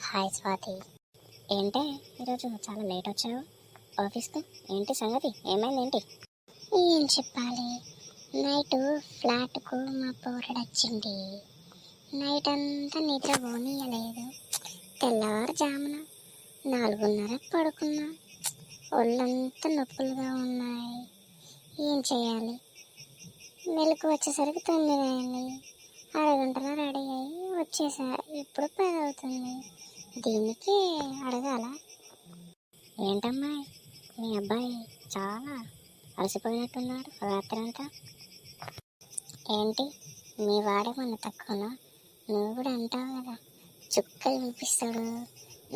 Hi Swathi, ఏంటే ఈరోజు చాలా లేట్ వచ్చావు ఆఫీస్కి? ఏంటి సంగతి, ఏమైంది ఏంటి? ఏం చెప్పాలి, నైట్ ఫ్లాట్కు మా పోరడు వచ్చింది. నైట్ అంతా నిద్ర పోనీయలేదు. తెల్లవారుజామున 4:30 పడుకున్నా. ఒళ్ళంతా నొప్పులుగా ఉన్నాయి. ఏం చేయాలి? మెలకు వచ్చేసరికి 9 అయింది. అరగంటలో రెడీ అయ్యి వచ్చేసా. ఇప్పుడు 10 అవుతుంది. దీనికి అడగాల? ఏంటమ్మా, మీ అబ్బాయి చాలా అలసిపోయినట్టున్నాడు రాత్రి అంతా. ఏంటి మీ వాడేమన్నా తక్కువనా? నువ్వు కూడా అంటావు కదా, చుక్కలు చూపిస్తాడు,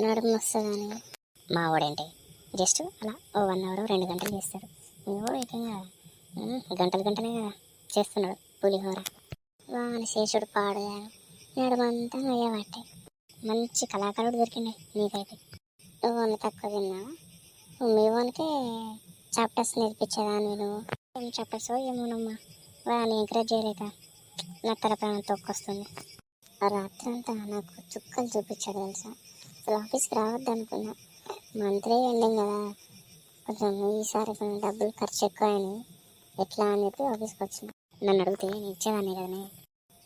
నడుము వస్తుందని. మా వాడేంటి జస్ట్ అలా 1 అవర్ 2 గంటలు చేస్తాడు. మీ వాడు ఏకంగా గంటలు గంటలే కదా చేస్తున్నాడు పులిహోర. వాని శేషుడు పాడుగా నడుమంతా నొయ్యబట్టే. మంచి కళాకారుడు దొరికిండే నీకైతే. నువ్వు తక్కువ తిన్నావా? మీ వానికి చాప్టర్స్ నేర్పించేదాన్ని నువ్వు. ఏం చాప్టర్స్ ఏమోనమ్మా, వాడిని ఎంకరేజ్ చేయలేక నా తల ప్రాణం తొక్కొస్తుంది. రాత్రి అంతా నాకు చుక్కలు చూపించాడు తెలుసా. అసలు ఆఫీస్కి రావద్దు అనుకున్నా. మంత్లీ ఎండింగ్ కదా, కొంచెం ఈసారి కొంచెం డబ్బులు ఖర్చు ఎక్కువ అయినాయి, ఎట్లా అని చెప్పి ఆఫీస్కి వచ్చింది. నన్ను అడిగితే నేను ఇచ్చేదాన్ని కదనే.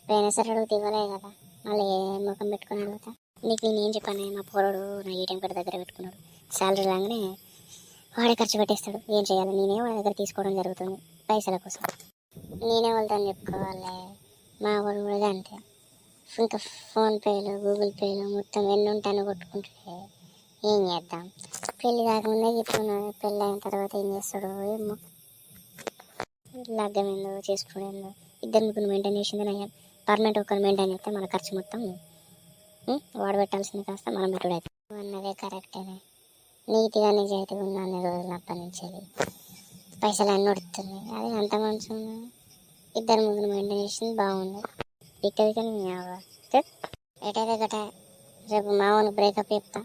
పోయినసారి అడిగితే ఇవ్వలే కదా, మళ్ళీ ఏ ముఖం పెట్టుకుని అడుగుతా? నీకు నేను ఏం చెప్పాను? మా పోరడు నా ఏటీఎం కార్డు దగ్గర పెట్టుకున్నాడు. శాలరీ రాగానే వాడే ఖర్చు పెట్టేస్తాడు. ఏం చేయాలి? నేనే వాడి దగ్గర తీసుకోవడం జరుగుతుంది పైసల కోసం. నేనే వెళ్తాను చెప్పుకోవాలి. మా వాడు కూడా అంతే. ఇంకా ఫోన్పేలు గూగుల్ పేలు మొత్తం ఎన్ని ఉంటానో కొట్టుకుంటే ఏం చేద్దాం? పెళ్ళి కాకముందే చెప్తున్నాను, పెళ్ళి అయిన తర్వాత ఏం చేస్తాడో ఏమో. లగ్గం ఏందో చేసుకునేందో, 2 మెయింటైన్ చేసింది నయ్యా. పర్మనెంట్ ఒకరు మెయింటైన్ చేస్తే మన ఖర్చు మొత్తం వాడు పెట్టాల్సింది కాస్త మనం పెట్టుడు అయితే. అన్నదే కరెక్టేనే. నీట్గా నిజాయితీగా ఉన్న అన్ని రోజులు అప్పటి నుంచి పైసలు అన్నీ ఉడుతుంది. అది అంత మంచిగా 2 మెయింటైన్ చేసింది బాగుంది. ఇక్కడికని ఎటైతే గట రేపు మామూలు బ్రేకప్ చెప్తా.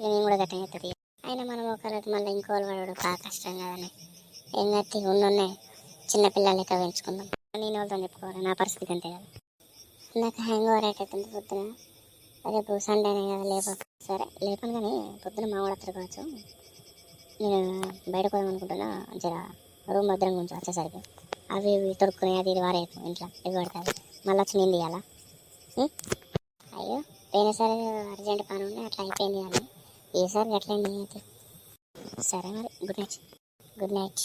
నేను కూడా గట్ట అవుతుంది. అయినా మనం ఒకరికి మళ్ళీ ఇంకోళ్ళు వాడు బాగా కష్టం కదనే. ఏం కట్టి ఉన్నోన్నే చిన్నపిల్లలు లెక్క పెంచుకుందాం. నేను వాళ్ళతో చెప్పుకోవాలి, నా పరిస్థితి అంతే కదా. నాకు హ్యాంగ్ ఓవర్ అవుతుంది పొద్దున. రేపు సండేనే కదా, సరే లేపను కానీ పొద్దున మా వాడు అత్తరు కావచ్చు. నేను బయటకు పోదాం అనుకుంటున్నా. జర రూమ్ భద్రంగా కొంచెం వచ్చేసరికి అవి ఇవి తొడుక్కునే అది ఇది వారేపు ఇంట్లో ఇవి పడతాయి. మళ్ళీ వచ్చి నేను తీయాలా? అయ్యో, పోయినసారి అర్జెంట్ పని ఉండే అట్లా అయిపోయింది కానీ ఈసారి అట్లా అయితే. సరే మరి, గుడ్ నైట్.